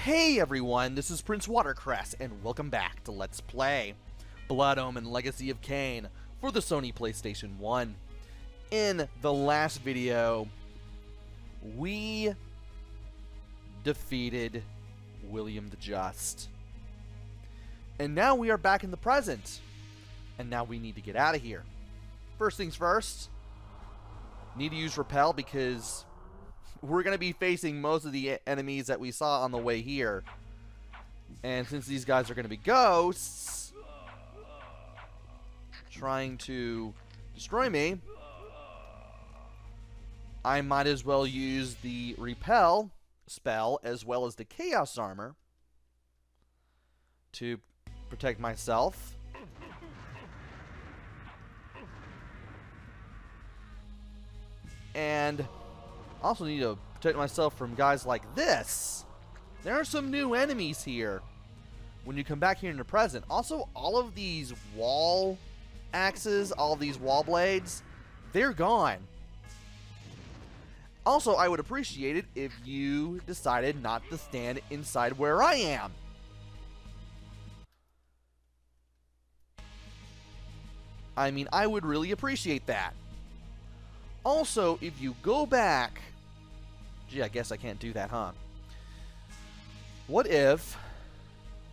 Hey everyone, this is PrinceWatercress, and welcome back to Let's Play Blood Omen Legacy of Kain for the Sony PlayStation 1. In the last video, we defeated William the Just. And now we are back in the present. And now we need to get out of here. First things first, need to use Repel because we're going to be facing most of the enemies that we saw on the way here. And since these guys are going to be ghosts trying to destroy me, I might as well use the Repel spell as well as the Chaos Armor to protect myself. And also need to protect myself from guys like this. There are some new enemies here when you come back here in the present. Also, all of these wall axes, all of these wall blades, they're gone. Also, I would appreciate it if you decided not to stand inside where I am. I mean, I would really appreciate that. Also, if you go back... Gee, I guess I can't do that, huh? What if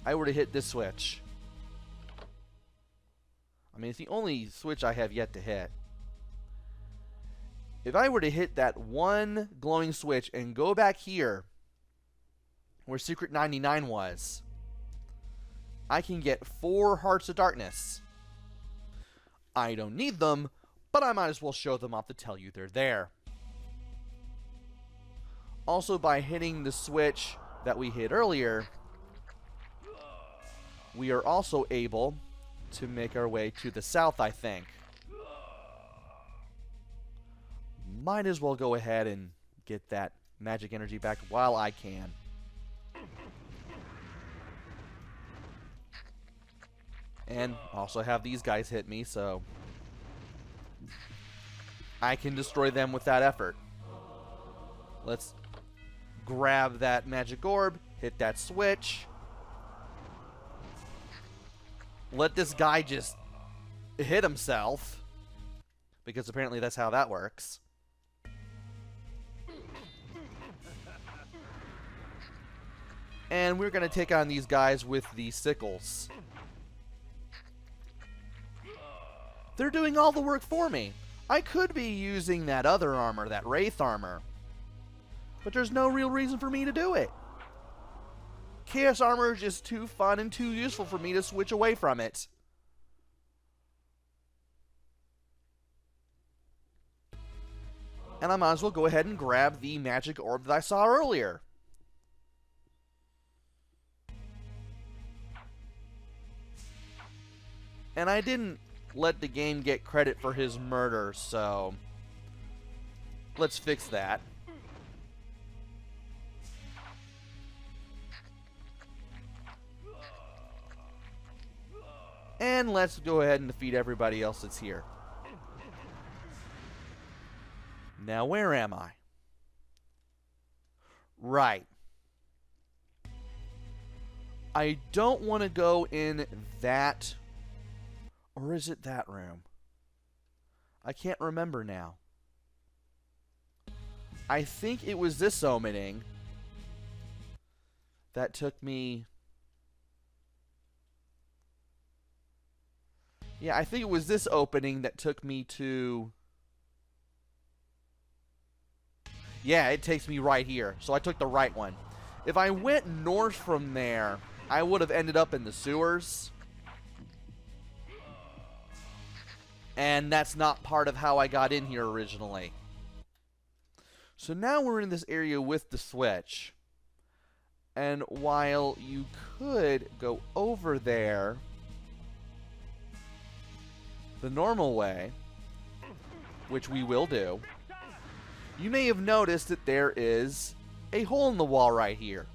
I were to hit this switch? I mean, it's the only switch I have yet to hit. If I were to hit that one glowing switch and go back here where Secret 99 was, I can get 4 Hearts of Darkness. I don't need them, but I might as well show them off to tell you they're there. Also, by hitting the switch that we hit earlier, we are also able to make our way to the south, I think. Might as well go ahead and get that magic energy back while I can. And also have these guys hit me, so I can destroy them with that effort. Let's grab that magic orb, hit that switch. Let this guy just hit himself, because apparently that's how that works. And we're going to take on these guys with the sickles. They're doing all the work for me. I could be using that other armor, that Wraith armor, but there's no real reason for me to do it. Chaos armor is just too fun and too useful for me to switch away from it. And I might as well go ahead and grab the magic orb that I saw earlier. And I didn't let the game get credit for his murder, so let's fix that. And let's go ahead and defeat everybody else that's here. Now, where am I? Right. I don't want to go in that... Or is it that room? I can't remember now. I think it was this opening that took me... Yeah, I think it was this opening that took me to... Yeah, it takes me right here. So I took the right one. If I went north from there, I would have ended up in the sewers. And that's not part of how I got in here originally. So now we're in this area with the switch. And while you could go over there the normal way, which we will do, you may have noticed that there is a hole in the wall right here.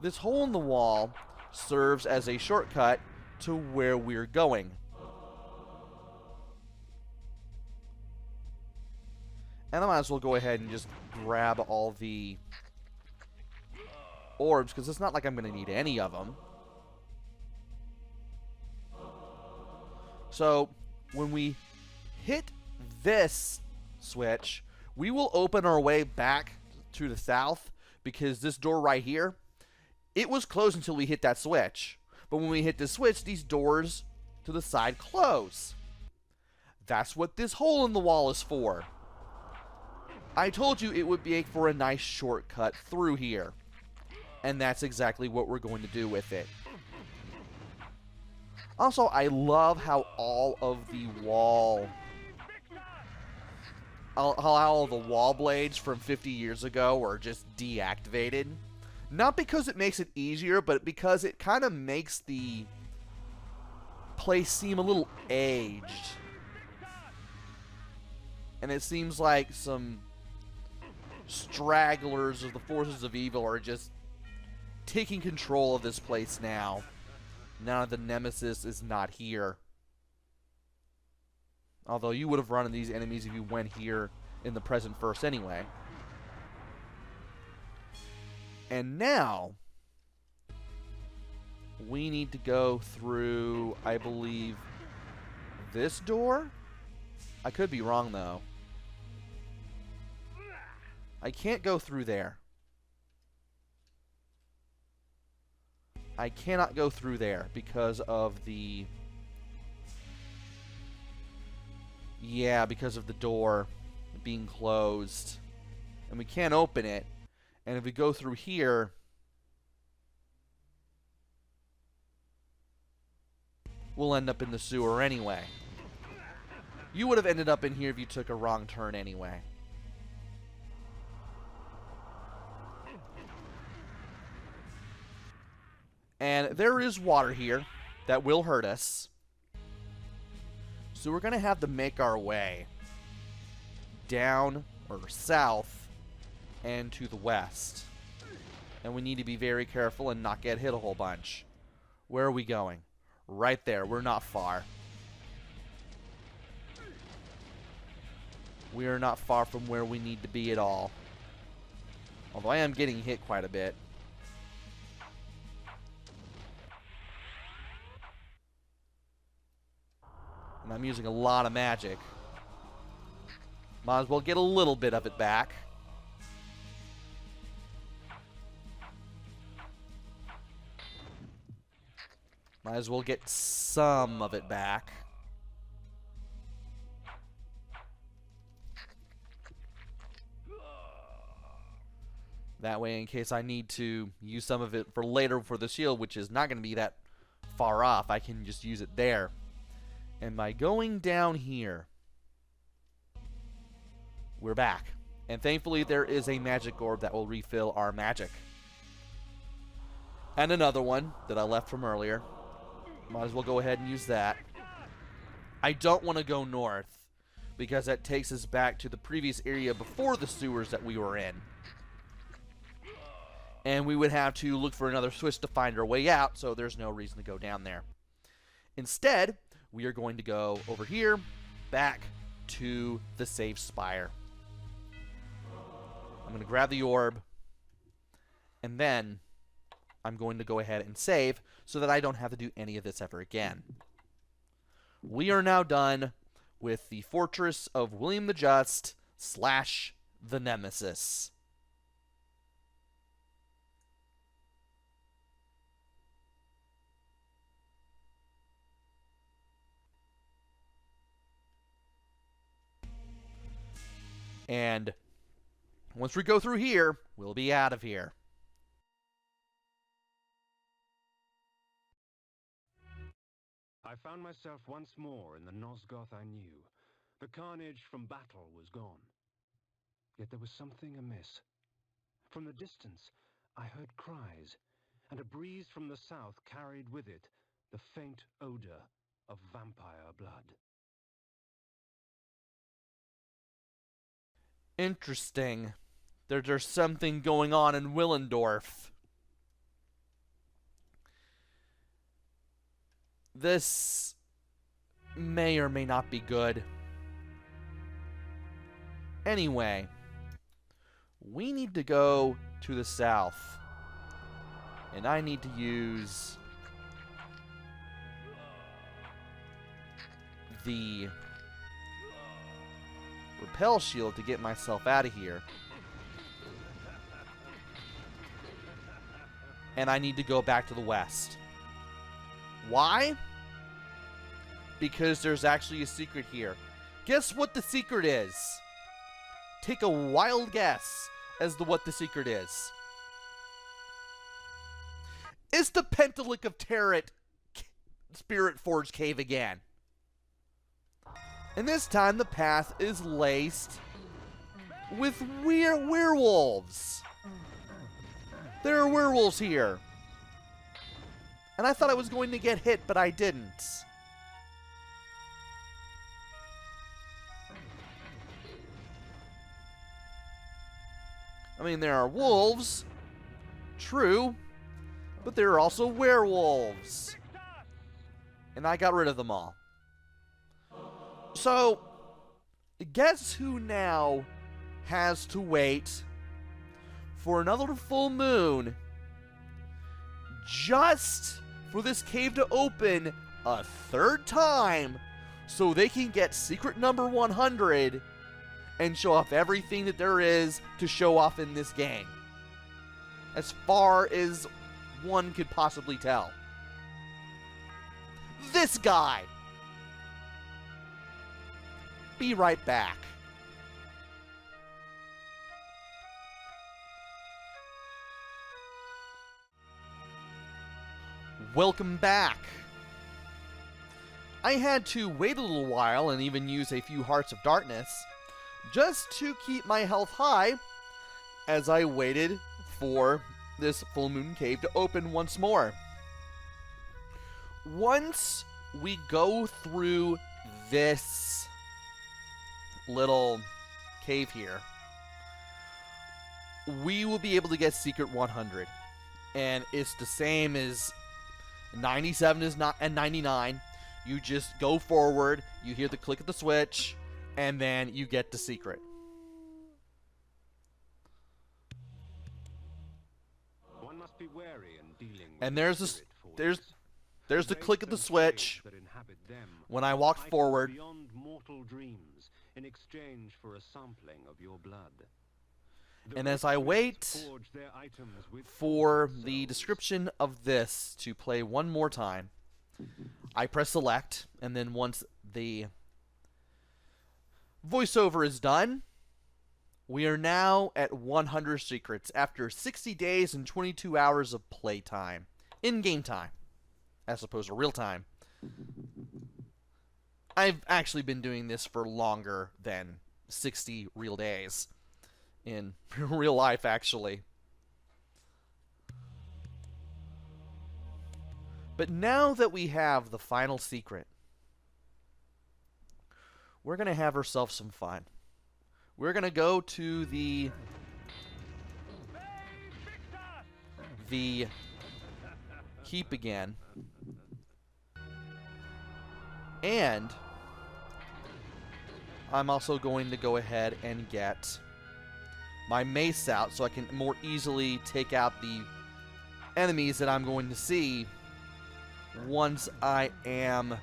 This hole in the wall serves as a shortcut to where we're going. And I might as well go ahead and just grab all the orbs, because it's not like I'm going to need any of them. So, when we hit this switch, we will open our way back to the south, because this door right here, it was closed until we hit that switch. But when we hit the switch, these doors to the side close. That's what this hole in the wall is for. I told you it would be for a nice shortcut through here. And that's exactly what we're going to do with it. Also, I love how all of the wall... how all the wall blades from 50 years ago are just deactivated. Not because it makes it easier, but because it kind of makes the place seem a little aged. And it seems like some stragglers of the forces of evil are just taking control of this place now. Now the Nemesis is not here. Although you would have run into these enemies if you went here in the present first anyway. And now, we need to go through, I believe, this door? I could be wrong, though. I can't go through there. I cannot go through there because of the... Yeah, because of the door being closed. And we can't open it. And if we go through here, we'll end up in the sewer anyway. You would have ended up in here if you took a wrong turn anyway. And there is water here that will hurt us. So we're going to have to make our way down or south and to the west. And we need to be very careful and not get hit a whole bunch. Where are we going? Right there. We're not far. We are not far from where we need to be at all. Although I am getting hit quite a bit. And I'm using a lot of magic. Might as well get a little bit of it back. Might as well get some of it back. That way, in case I need to use some of it for later for the shield, which is not going to be that far off, I can just use it there. And by going down here, we're back. And thankfully, there is a magic orb that will refill our magic. And another one that I left from earlier. Might as well go ahead and use that. I don't want to go north, because that takes us back to the previous area before the sewers that we were in. And we would have to look for another switch to find our way out, so there's no reason to go down there. Instead, we are going to go over here, back to the save spire. I'm going to grab the orb, and then I'm going to go ahead and save so that I don't have to do any of this ever again. We are now done with the Fortress of William the Just / the Nemesis. And once we go through here, we'll be out of here. I found myself once more in the Nosgoth I knew. The carnage from battle was gone. Yet there was something amiss. From the distance, I heard cries, and a breeze from the south carried with it the faint odor of vampire blood. Interesting. There's something going on in Willendorf. This may or may not be good. Anyway, we need to go to the south. And I need to use the repel shield to get myself out of here. And I need to go back to the west. Why? Because there's actually a secret here. Guess what the secret is? Take a wild guess as to what the secret is. It's the Pentalic of Territ Spirit Forge Cave again. And this time the path is laced with werewolves. There are werewolves here. And I thought I was going to get hit, but I didn't. I mean, there are wolves. True. But there are also werewolves. And I got rid of them all. So, guess who now has to wait for another full moon just for this cave to open a third time so they can get secret number 100 and show off everything that there is to show off in this game. As far as one could possibly tell. This guy! Be right back. Welcome back. I had to wait a little while and even use a few Hearts of Darkness just to keep my health high as I waited for this full moon cave to open once more. Once we go through this little cave here, we will be able to get Secret 100. And it's the same as 97 is not and 99. You just go forward, you hear the click of the switch, and then you get the secret. One must be wary in dealing with And there's spirit there's the click of the switch when I walk forward. Beyond mortal dreams in exchange for a sampling of your blood. And as I wait for the description of this to play one more time, I press select, and then once the voiceover is done, we are now at 100 secrets after 60 days and 22 hours of playtime. In-game time, as opposed to real time. I've actually been doing this for longer than 60 real days. In real life, actually. But now that we have the final secret, we're going to have ourselves some fun. We're going to go to the keep again. And I'm also going to go ahead and get my mace out so I can more easily take out the enemies that I'm going to see once I am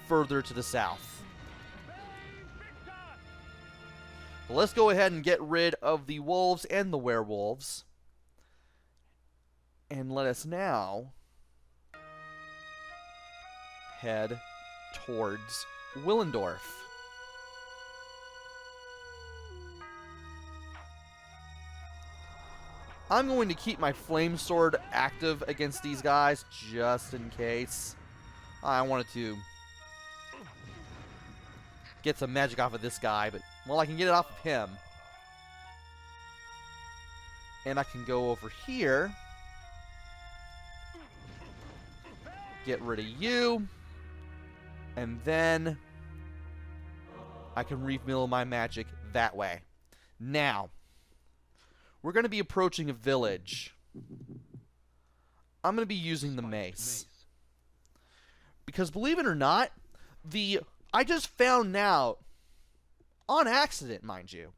further to the south. Let's go ahead and get rid of the wolves and the werewolves. And let us now head towards Willendorf. I'm going to keep my flame sword active against these guys just in case. I wanted to get some magic off of this guy, but well, I can get it off of him. And I can go over here, get rid of you, and then I can refill my magic that way. Now, we're going to be approaching a village. I'm going to be using the mace. Because believe it or not, I just found out, on accident, mind you,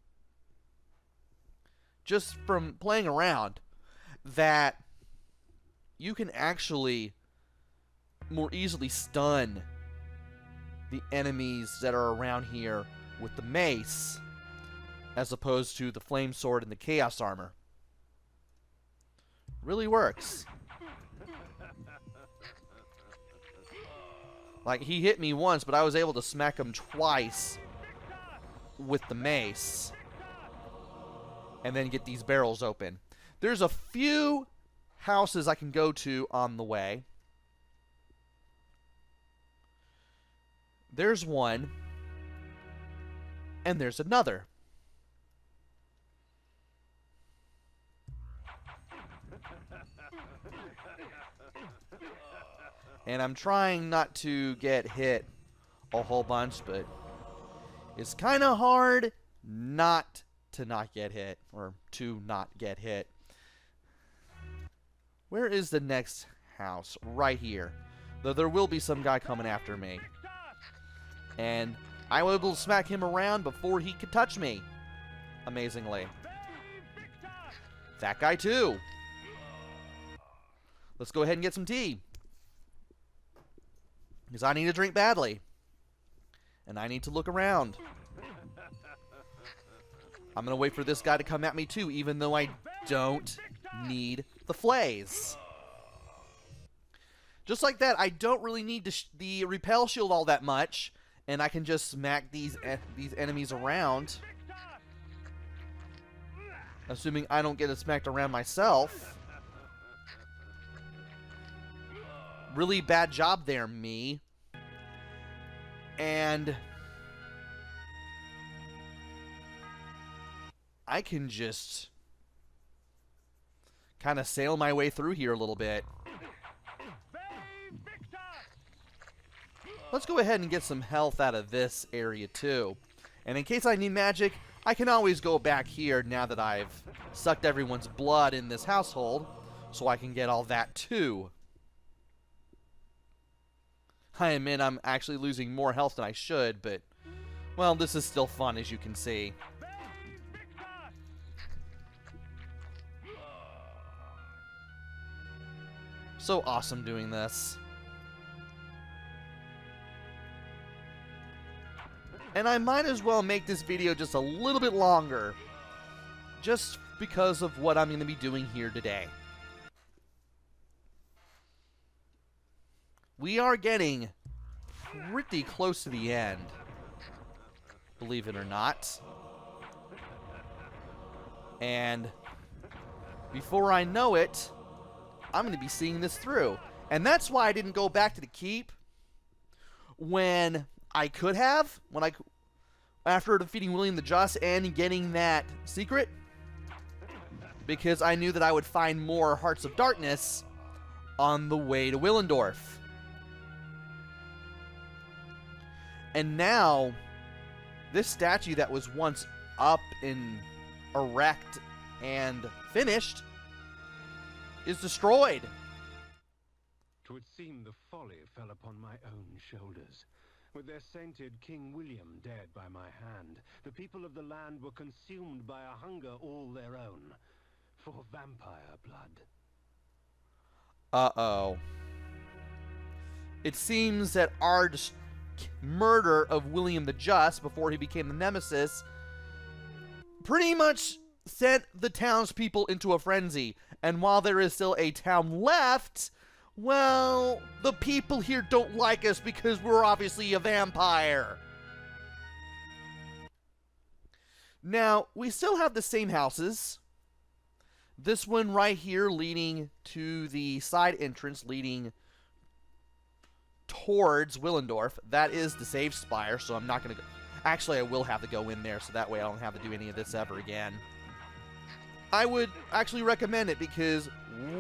just from playing around, that you can actually more easily stun the enemies that are around here with the mace as opposed to the flame sword and the chaos armor. Really works. Like, he hit me once, but I was able to smack him twice with the mace and then get these barrels open. There's a few houses I can go to on the way. There's one, and there's another. And I'm trying not to get hit a whole bunch, but it's kind of hard not to not get hit, or to not get hit. Where is the next house? Right here. Though there will be some guy coming after me. And I was able to smack him around before he could touch me. Amazingly. That guy too. Let's go ahead and get some tea. Because I need a drink badly. And I need to look around. I'm going to wait for this guy to come at me too, even though I don't need the flays. Just like that, I don't really need the repel shield all that much. And I can just smack these enemies around. Assuming I don't get smacked around myself. Really bad job there, me. And I can just kind of sail my way through here a little bit. Let's go ahead and get some health out of this area too. And in case I need magic, I can always go back here now that I've sucked everyone's blood in this household, so I can get all that too. I admit I'm actually losing more health than I should, but, well, this is still fun, as you can see. So awesome doing this. And I might as well make this video just a little bit longer, just because of what I'm going to be doing here today. We are getting pretty close to the end, believe it or not. And before I know it, I'm going to be seeing this through. And that's why I didn't go back to the keep when I could have, after defeating William the Just and getting that secret, because I knew that I would find more Hearts of Darkness on the way to Willendorf. And now, this statue that was once up and erect and finished is destroyed. 'Twould seem the folly fell upon my own shoulders. With their sainted King William dead by my hand, the people of the land were consumed by a hunger all their own, for vampire blood. Uh-oh. It seems that our murder of William the Just before he became the Nemesis pretty much sent the townspeople into a frenzy. And while there is still a town left, well, the people here don't like us because we're obviously a vampire. Now, we still have the same houses. This one right here leading to the side entrance leading towards Willendorf. That is the save spire, so I'm not going to go. Actually, I will have to go in there, so that way I don't have to do any of this ever again. I would actually recommend it, because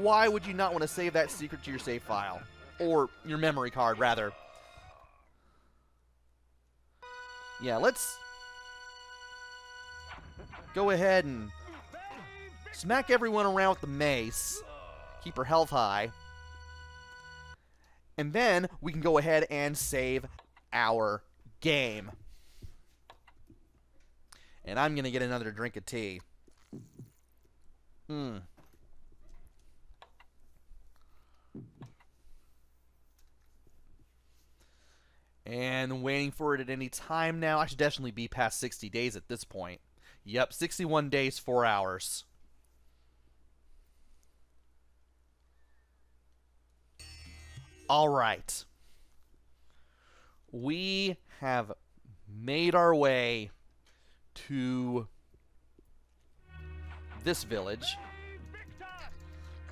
why would you not want to save that secret to your save file? Or your memory card, rather. Yeah, let's go ahead and smack everyone around with the mace. Keep her health high. And then we can go ahead and save our game. And I'm going to get another drink of tea. And waiting for it at any time now. I should definitely be past 60 days at this point. Yep, 61 days, 4 hours. Alright. We have made our way to this village.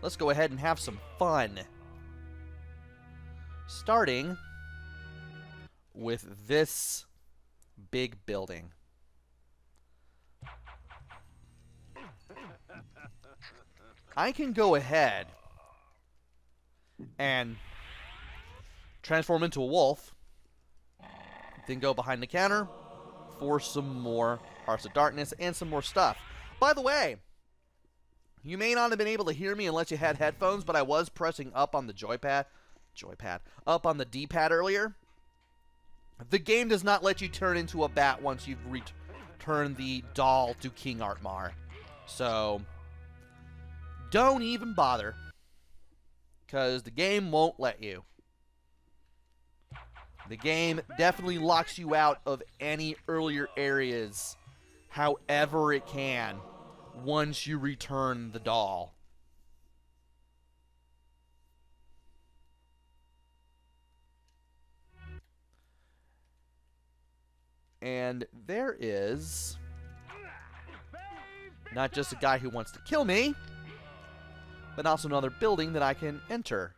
Let's go ahead and have some fun. Starting with this big building. I can go ahead and transform into a wolf, then go behind the counter for some more Hearts of Darkness and some more stuff. By the way, you may not have been able to hear me unless you had headphones, but I was pressing up on the up on the D-pad earlier. The game does not let you turn into a bat once you've returned the doll to King Artmar. So, don't even bother, because the game won't let you. The game definitely locks you out of any earlier areas, however it can, once you return the doll. And there is not just a guy who wants to kill me, but also another building that I can enter.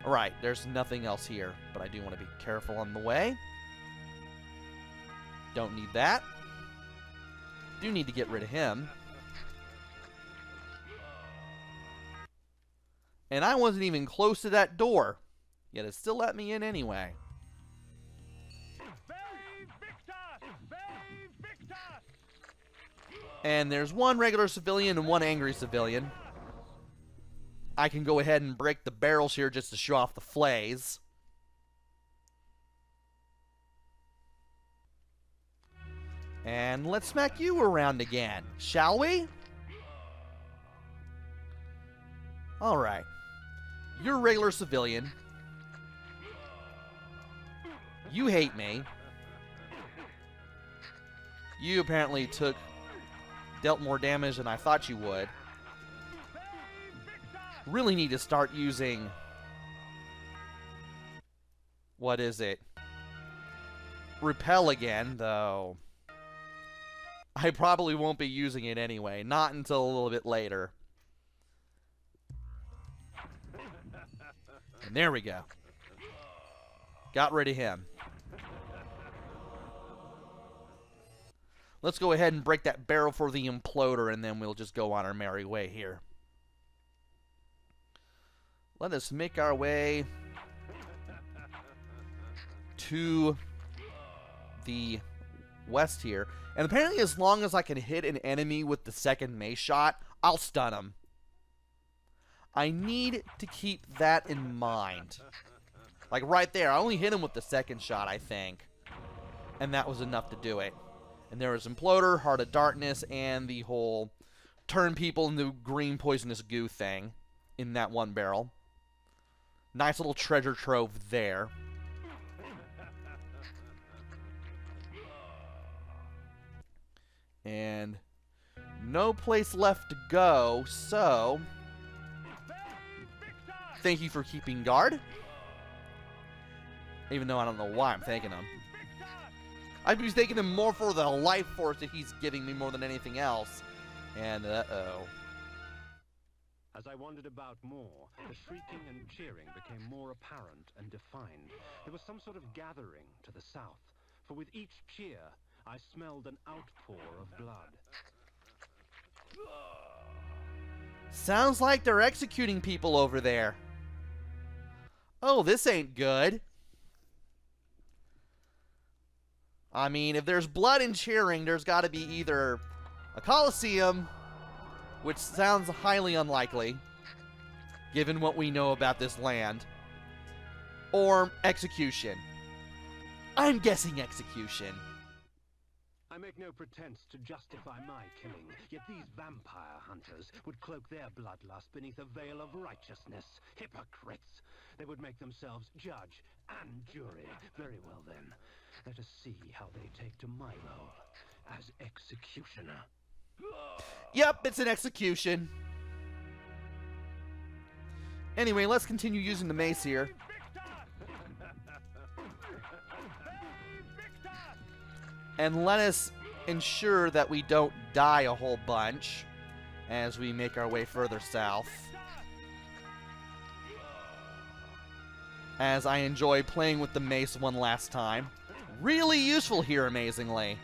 Alright, there's nothing else here, but I do want to be careful on the way. Don't need that. Do need to get rid of him. And I wasn't even close to that door, yet it still let me in anyway. And there's one regular civilian and one angry civilian. I can go ahead and break the barrels here just to show off the flays. And let's smack you around again, shall we? Alright. You're a regular civilian. You hate me. You apparently dealt more damage than I thought you would. Really need to start using... what is it? Repel again, though. I probably won't be using it anyway. Not until a little bit later. And there we go. Got rid of him. Let's go ahead and break that barrel for the imploder, and then we'll just go on our merry way here. Let us make our way to the west here. And apparently as long as I can hit an enemy with the second mace shot, I'll stun him. I need to keep that in mind. Like right there, I only hit him with the second shot, I think. And that was enough to do it. And there was Imploder, Heart of Darkness, and the whole turn people into green poisonous goo thing in that one barrel. Nice little treasure trove there. And no place left to go, so thank you for keeping guard. Even though I don't know why I'm thanking him. I'd be thanking him more for the life force that he's giving me more than anything else. And, uh-oh. As I wandered about more, the shrieking and cheering became more apparent and defined. There was some sort of gathering to the south, for with each cheer, I smelled an outpour of blood. Sounds like they're executing people over there. Oh, this ain't good. I mean, if there's blood and cheering, there's got to be either a coliseum, which sounds highly unlikely, given what we know about this land, or execution. I'm guessing execution. I make no pretense to justify my killing, yet these vampire hunters would cloak their bloodlust beneath a veil of righteousness. Hypocrites! They would make themselves judge and jury. Very well then, let us see how they take to my role as executioner. Yep, it's an execution. Anyway, let's continue using the mace here. And let us ensure that we don't die a whole bunch as we make our way further south. As I enjoy playing with the mace one last time. Really useful here, amazingly.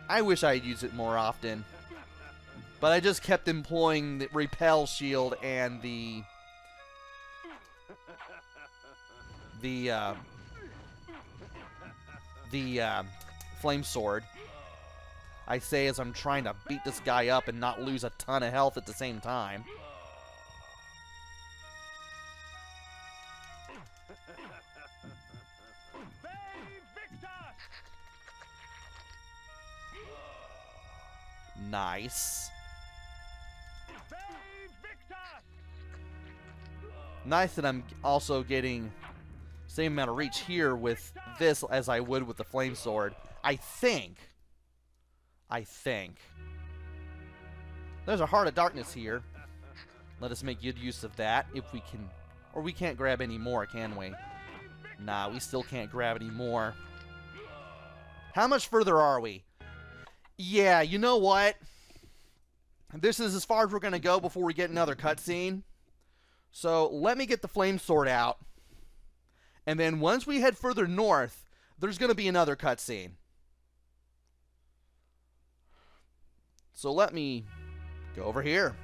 I wish I'd use it more often. But I just kept employing the repel shield and the flame sword. I say as I'm trying to beat this guy up and not lose a ton of health at the same time. Nice. Nice that I'm also getting same amount of reach here with this as I would with the flame sword. I think. There's a Heart of Darkness here. Let us make good use of that if we can. Or we can't grab any more, can we? Nah, we still can't grab any more. How much further are we? Yeah, you know what? This is as far as we're going to go before we get another cutscene. So let me get the flame sword out. And then once we head further north, there's going to be another cutscene. So let me go over here.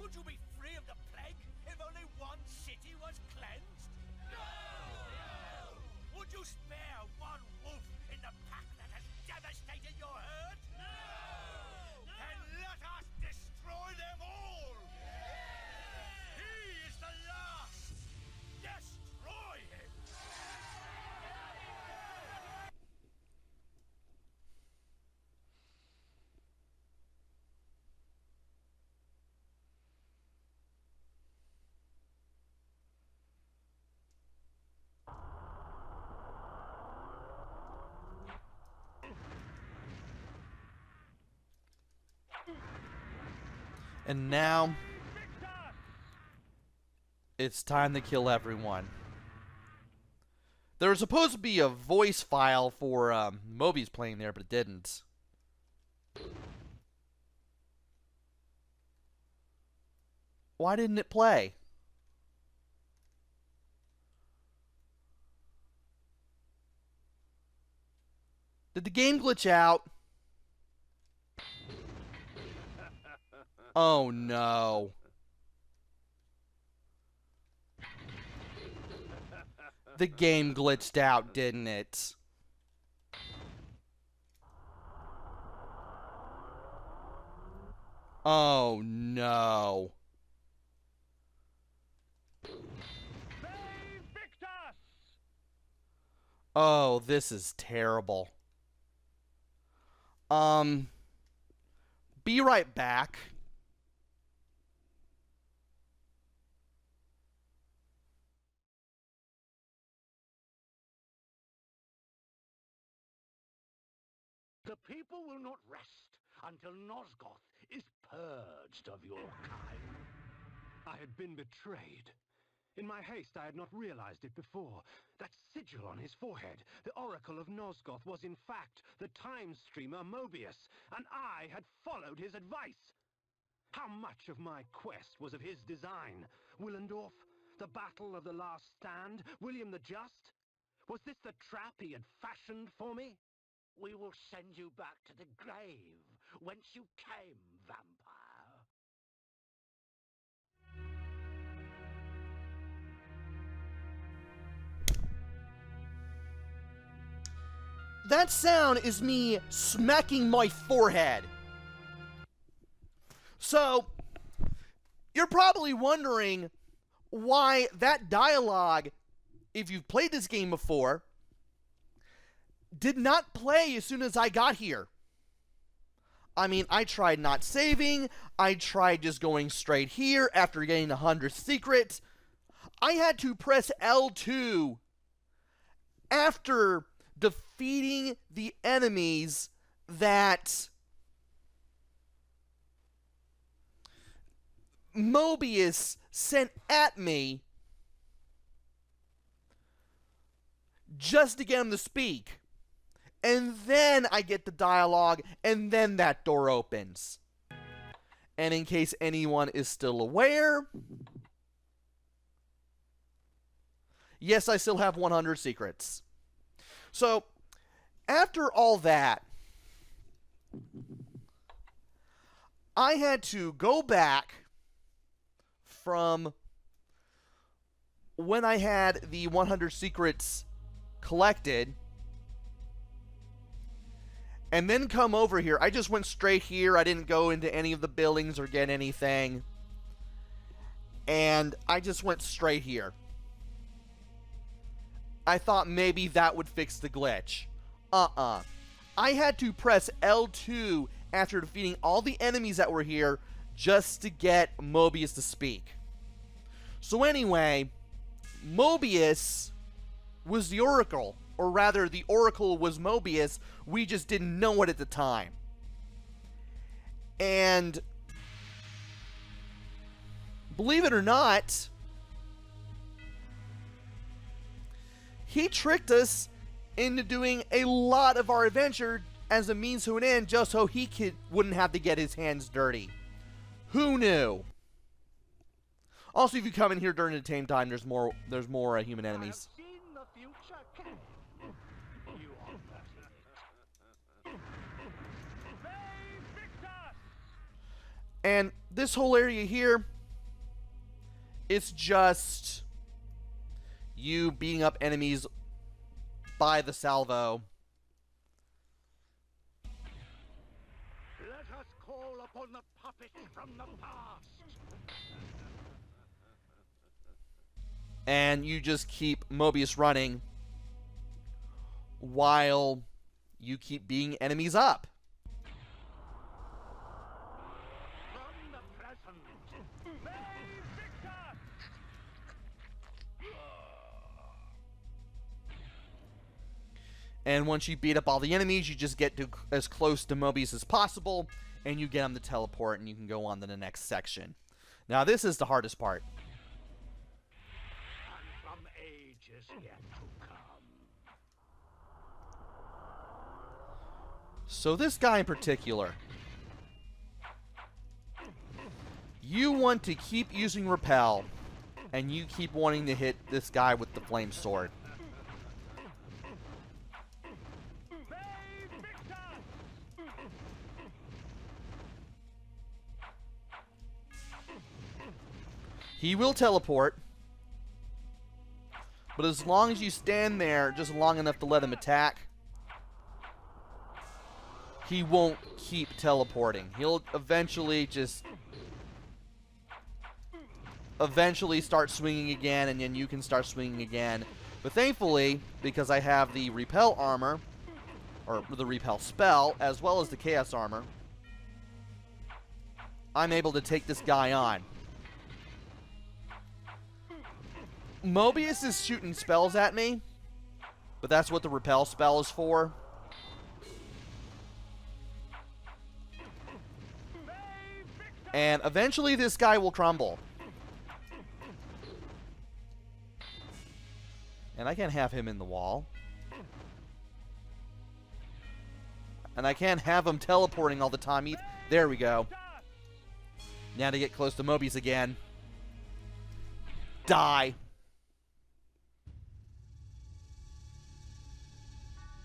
Would you be free of the plague if only one city was cleansed? No! Would you spare one wolf in the pack that has devastated your herd? No! Then let us destroy them all! He is the last! Destroy him! And now, it's time to kill everyone. There was supposed to be a voice file for Moebius playing there, but it didn't. Why didn't it play? Did the game glitch out? Oh no. The game glitched out, didn't it? Oh no. Oh, this is terrible. Be right back. The people will not rest until Nosgoth is purged of your kind. I had been betrayed. In my haste, I had not realized it before. That sigil on his forehead, the Oracle of Nosgoth, was in fact the time streamer Moebius, and I had followed his advice. How much of my quest was of his design? Willendorf? The Battle of the Last Stand? William the Just? Was this the trap he had fashioned for me? We will send you back to the grave whence you came, vampire. That sound is me smacking my forehead. So, you're probably wondering why that dialogue, if you've played this game before, did not play as soon as I got here. I mean, I tried not saving, I tried just going straight here after getting the 100th secret. I had to press L2 after defeating the enemies that Moebius sent at me just to get him to speak. And then I get the dialogue, and then that door opens. And in case anyone is still aware, yes, I still have 100 secrets. So, after all that, I had to go back from when I had the 100 secrets collected, and then come over here. I just went straight here. I didn't go into any of the buildings or get anything. And I just went straight here. I thought maybe that would fix the glitch. I had to press L2 after defeating all the enemies that were here just to get Moebius to speak. So anyway, Moebius was the Oracle. Or rather, the Oracle was Moebius. We just didn't know it at the time. And believe it or not, he tricked us into doing a lot of our adventure as a means to an end, just so he wouldn't have to get his hands dirty. Who knew? Also, if you come in here during the same time, there's more human enemies. And this whole area here, it's just you beating up enemies by the salvo. Let us call upon the puppet from the past. And you just keep Moebius running while you keep beating enemies up. From the present. May Victor! And once you beat up all the enemies, you just get to as close to Moebius as possible, and you get him to teleport, and you can go on to the next section. Now, this is the hardest part. And from ages yet to come. So this guy in particular, you want to keep using repel, and you keep wanting to hit this guy with the flame sword. He will teleport, but as long as you stand there just long enough to let him attack, he won't keep teleporting. He'll eventually start swinging again, and then you can start swinging again. But thankfully, because I have the repel armor, or the repel spell, as well as the chaos armor, I'm able to take this guy on. Moebius is shooting spells at me, but that's what the repel spell is for. And eventually this guy will crumble. And I can't have him in the wall. And I can't have him teleporting all the time either. There we go. Now to get close to Moebius again. Die.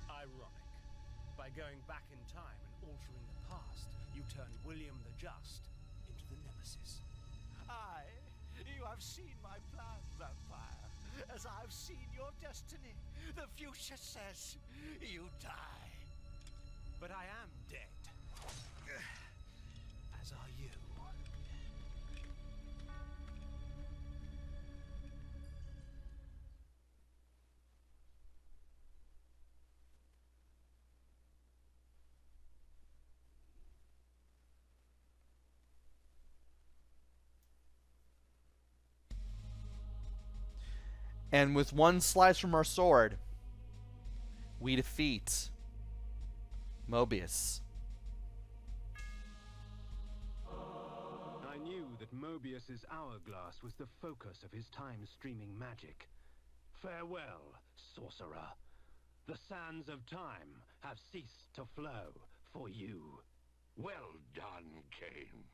Ironic. By going back in time and altering the past, you turned William the Just into the Nemesis. Aye, you have seen my plan, vampire. as I've seen your destiny. The future says you die. But I am dead. As are you. And with one slice from our sword, we defeat Moebius. I knew that Moebius's hourglass was the focus of his time-streaming magic. Farewell, sorcerer. The sands of time have ceased to flow for you. Well done, Kain.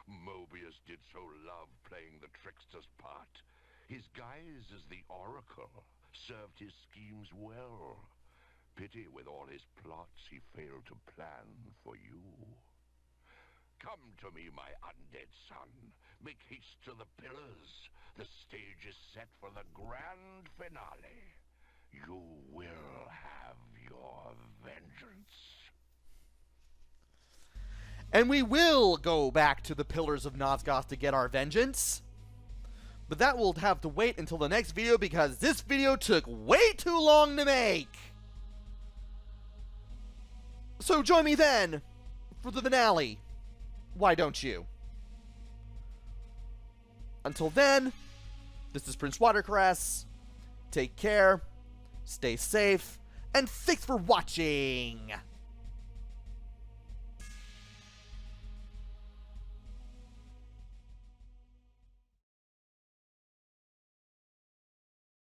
Moebius did so love playing the trickster's part. His guise as the Oracle served his schemes well. Pity with all his plots he failed to plan for you. Come to me, my undead son. Make haste to the pillars. The stage is set for the grand finale. You will have your vengeance. And we will go back to the Pillars of Nosgoth to get our vengeance. But that will have to wait until the next video because this video took way too long to make. So join me then for the finale. Why don't you? Until then, this is PrinceWatercress. Take care, stay safe, and thanks for watching.